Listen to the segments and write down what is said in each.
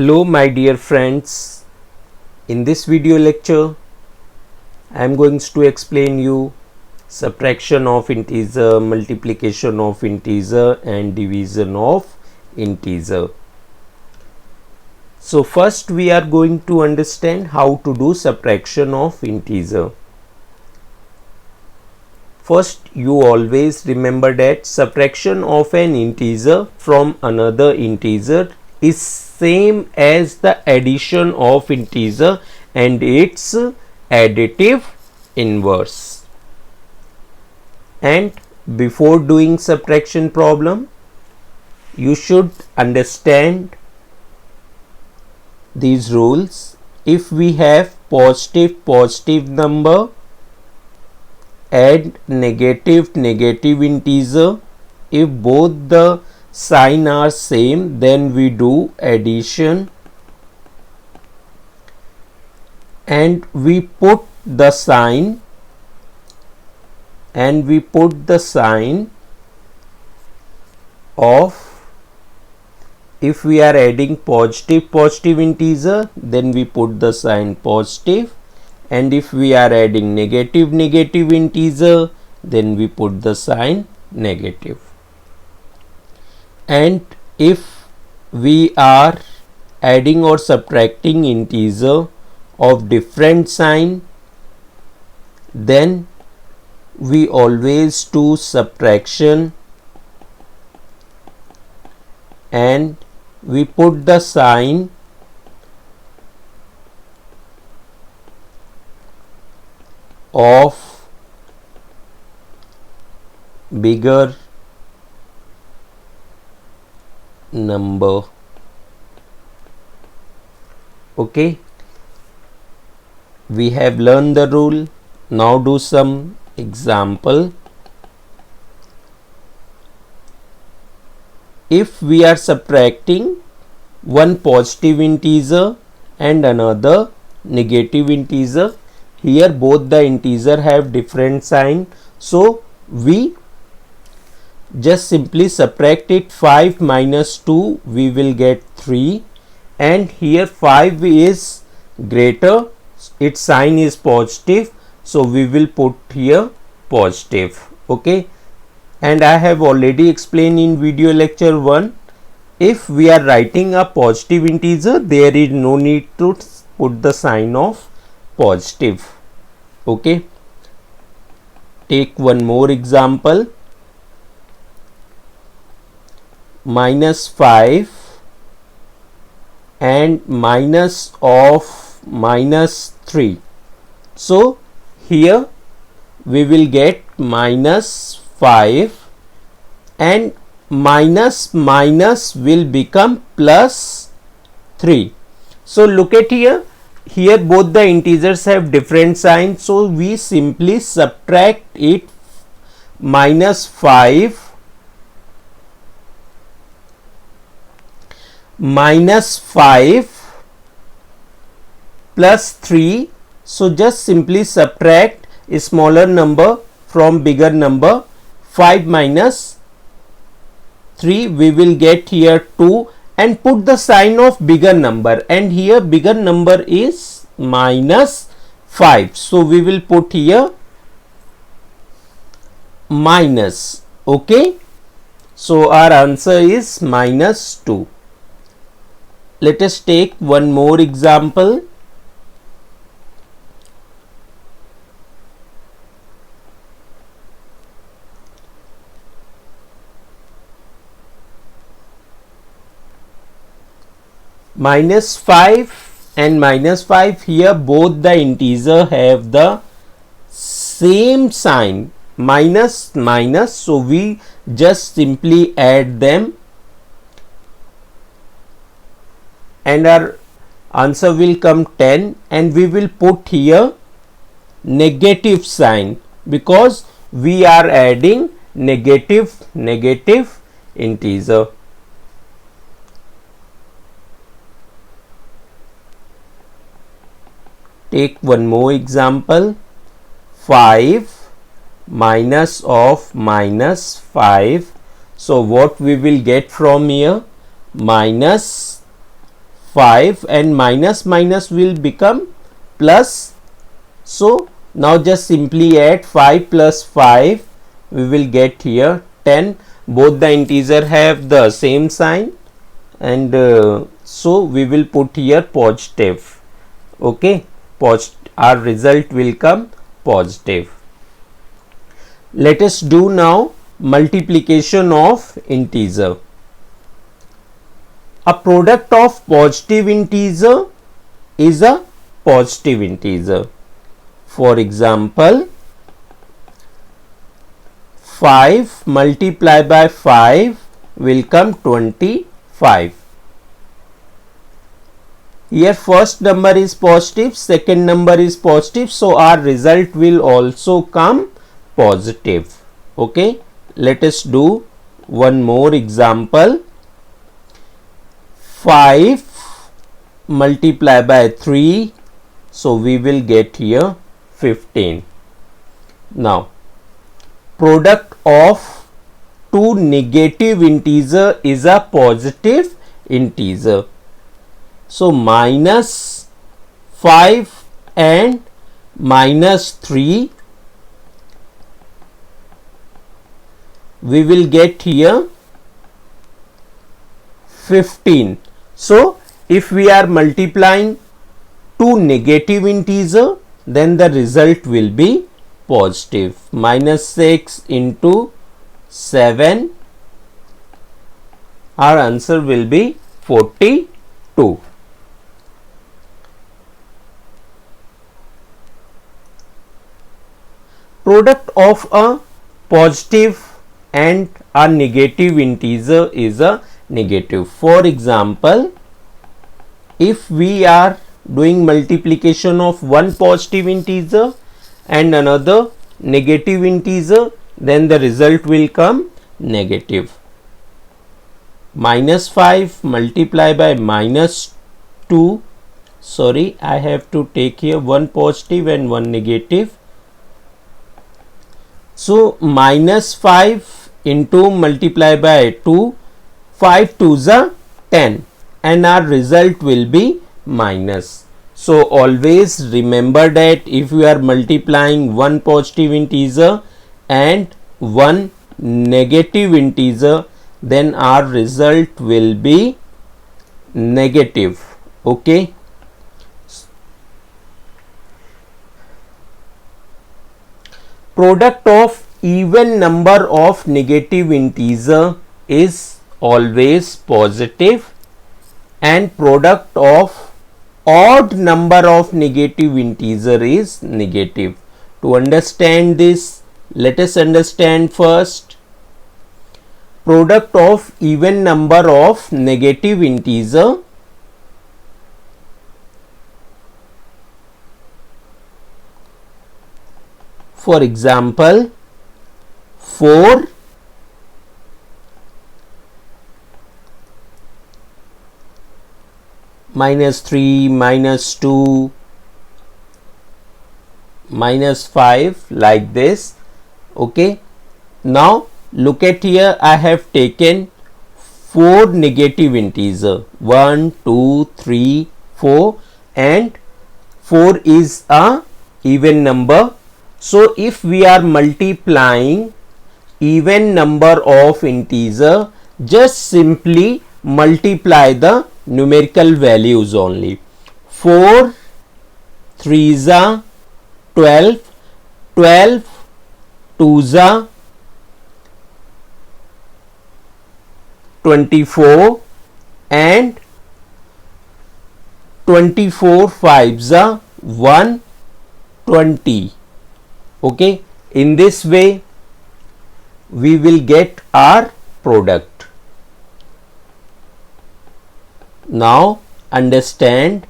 Hello my dear friends, in this video lecture I am going to explain you subtraction of integer, multiplication of integer and division of integer. So first we are going to understand how to do subtraction of integer. First you always remember that subtraction of an integer from another integer is same as the addition of integer and its additive inverse. And before doing subtraction problem, you should understand these rules. If we have positive number and negative integer, if both the sign are same, then we do addition and we put the sign of, if we are adding positive integer, then we put the sign positive, and if we are adding negative integer, then we put the sign negative. And if we are adding or subtracting integer of different sign, then we always do subtraction and we put the sign of bigger number. Okay, we have learned the rule. Now do some example. If we are subtracting one positive integer and another negative integer, here both the integer have different sign, so we just simply subtract it. 5 minus 2 we will get 3, and here 5 is greater, its sign is positive, so we will put here positive. Okay, and I have already explained in video lecture 1, if we are writing a positive integer, there is no need to put the sign of positive. Okay, take one more example. Minus 5 and minus of minus 3. So here we will get minus 5 and minus will become plus 3. So look at here both the integers have different signs, so we simply subtract it. Minus 5 plus 3, so just simply subtract a smaller number from bigger number. 5 minus 3 we will get here 2, and put the sign of bigger number, and here bigger number is minus 5, so we will put here minus. Okay, so our answer is minus 2. Let us take one more example. Minus 5 and minus 5, here both the integer have the same sign, minus, so we just simply add them and our answer will come 10, and we will put here negative sign because we are adding negative integer. Take one more example. 5 minus of minus 5. So what we will get from here? Minus 5 and minus minus will become plus. So now just simply add 5 plus 5, we will get here 10. Both the integer have the same sign, and so we will put here positive. Okay, our result will come positive. Let us do now multiplication of integer. A product of positive integer is a positive integer. For example, 5 multiplied by 5 will come 25. Here first number is positive, second number is positive, so our result will also come positive. Okay, let us do one more example. 5 multiplied by 3, so we will get here 15. Now product of two negative integer is a positive integer. So minus 5 and minus 3, we will get here 15. So if we are multiplying two negative integer, then the result will be positive. Minus 6 into 7, our answer will be 42. Product of a positive and a negative integer is a negative. For example, if we are doing multiplication of one positive integer and another negative integer, then the result will come negative. Minus 5 multiplied by minus 2, sorry, I have to take here one positive and one negative. So minus 5 into multiply by 2, 5 2s are 10, and our result will be minus. So always remember that if you are multiplying one positive integer and one negative integer, then our result will be negative. Okay. Product of even number of negative integer is always positive, and product of odd number of negative integer is negative. To understand this, let us understand first product of even number of negative integer. For example, 4 minus 3 minus 2 minus 5, like this. Okay, now look at here, I have taken 4 negative integer, 1 2 3 4, and 4 is a even number. So if we are multiplying even number of integer, just simply multiply the numerical values only. 4 3s are 12, 12 2s are 24, and 24 5s are 120. Okay, in this way we will get our product. Now understand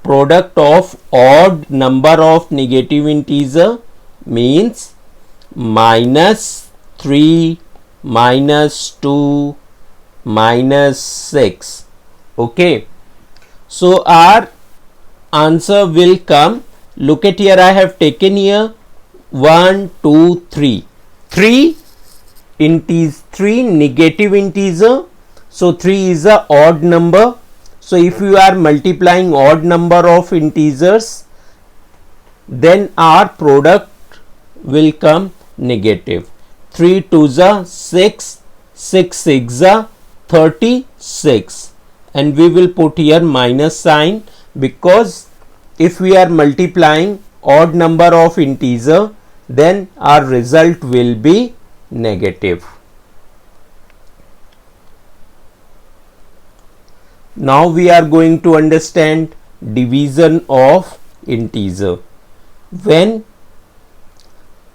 product of odd number of negative integer means minus 3 minus 2 minus 6. Okay, so our answer will come. Look at here, I have taken here 1 2 3, 3 negative integer. So 3 is a odd number, So if you are multiplying odd number of integers, then our product will come negative. 3 2s are 6, 6 6s are 36, and we will put here minus sign, because if we are multiplying odd number of integer, then our result will be negative. Now we are going to understand division of integer. When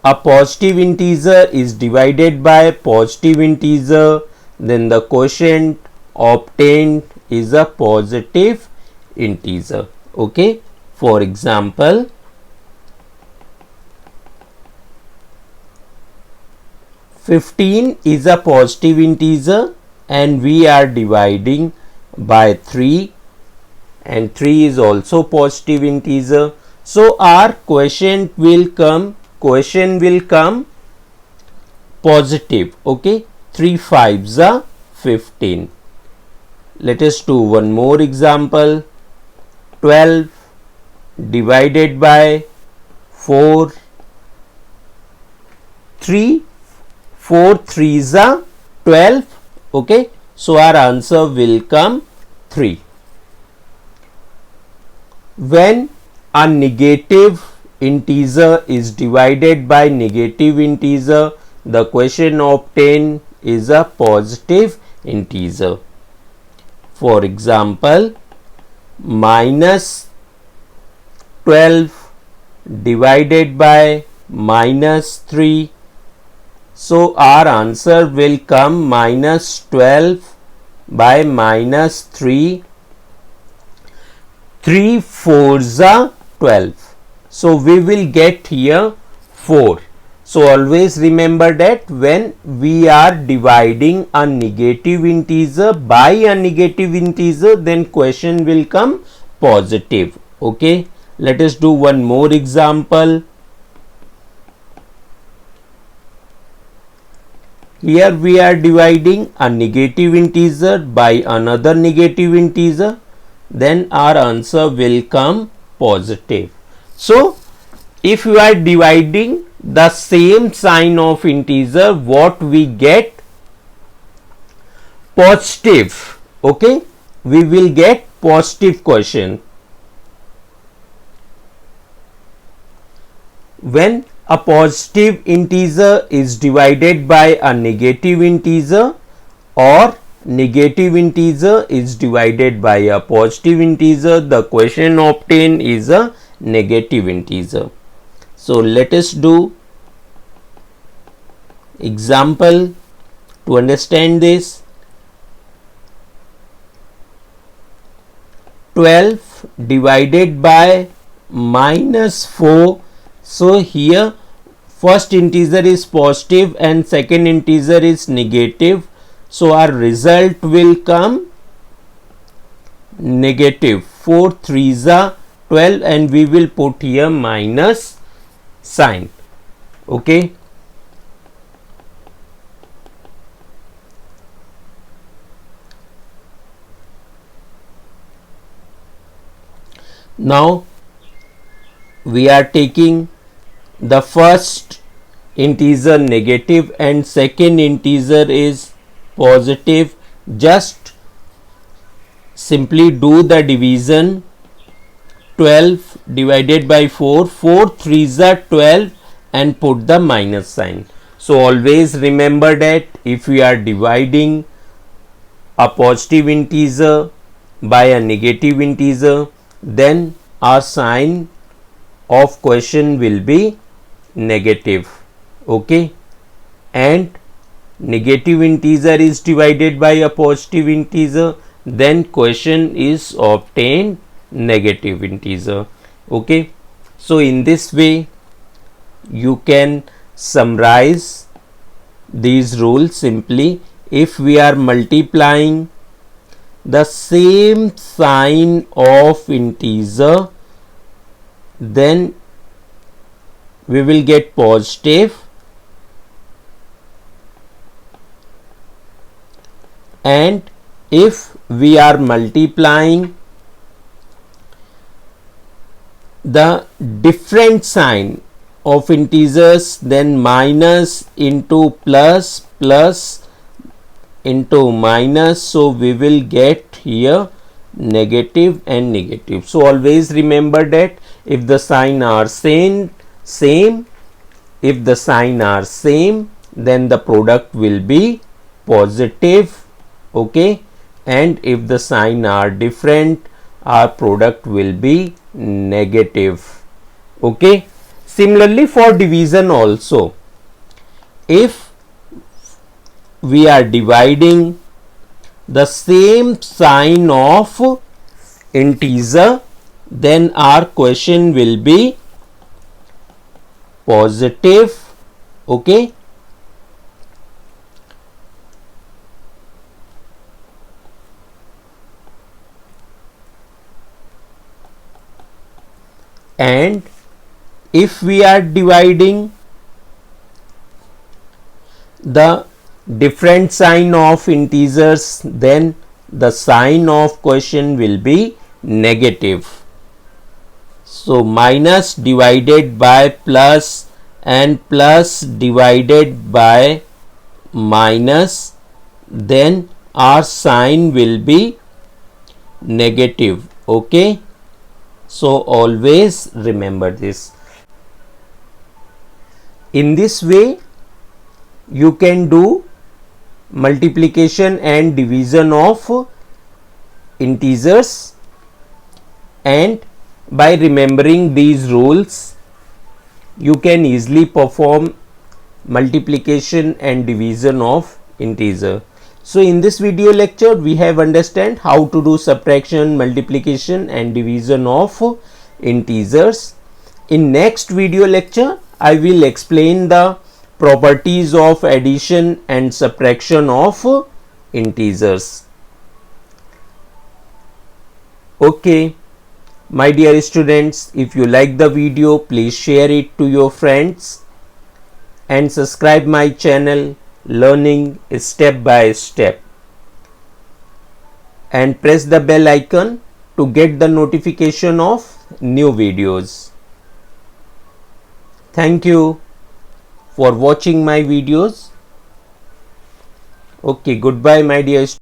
a positive integer is divided by a positive integer, then the quotient obtained is a positive integer. Okay, for example, 15 is a positive integer and we are dividing by 3, and 3 is also positive integer. So our quotient will come positive. Okay, 3 5s are 15. Let us do one more example. 12 divided by 4, 4 3s are 12. Okay, so our answer will come 3. When a negative integer is divided by negative integer, the quotient obtained is a positive integer. For example, minus 12 divided by minus 3. So our answer will come minus 12 by minus 3. 3 4s are 12. So we will get here 4. So always remember that when we are dividing a negative integer by a negative integer, then quotient will come positive. Okay, let us do one more example. Here we are dividing a negative integer by another negative integer, then our answer will come positive. So if you are dividing the same sign of integer, what we get? Positive. Okay, we will get positive quotient. When a positive integer is divided by a negative integer, or negative integer is divided by a positive integer, the quotient obtained is a negative integer. So let us do example to understand this. 12 divided by minus 4. So here first integer is positive and second integer is negative. So our result will come negative. 4 3s are 12, and we will put here minus sign. Okay. Now we are taking the first integer negative and second integer is positive. Just simply do the division. 12 divided by 4, 4 3s are 12, and put the minus sign. So always remember that if we are dividing a positive integer by a negative integer, then our sign of quotient will be negative. Okay, and negative integer is divided by a positive integer, then quotient is obtained negative integer. Okay, so in this way you can summarize these rules simply. If we are multiplying the same sign of integer, then we will get positive, and if we are multiplying the different sign of integers, then minus into plus, plus into minus, so we will get here negative and negative. So always remember that if the sign are same, if the sign are same, then the product will be positive, okay, and if the sign are different, our product will be negative, okay. Similarly for division also, if we are dividing the same sign of integer, then our question will be positive, okay. And if we are dividing the different sign of integers, then the sign of question will be negative. So minus divided by plus and plus divided by minus, then our sign will be negative, okay. So always remember this. In this way you can do multiplication and division of integers, and by remembering these rules you can easily perform multiplication and division of integer. So in this video lecture we have understand how to do subtraction, multiplication and division of integers. In next video lecture I will explain the properties of addition and subtraction of integers. Okay, my dear students, if you like the video, please share it to your friends and subscribe my channel Learning Step by Step, and press the bell icon to get the notification of new videos. Thank you for watching my videos. Okay, goodbye my dear students.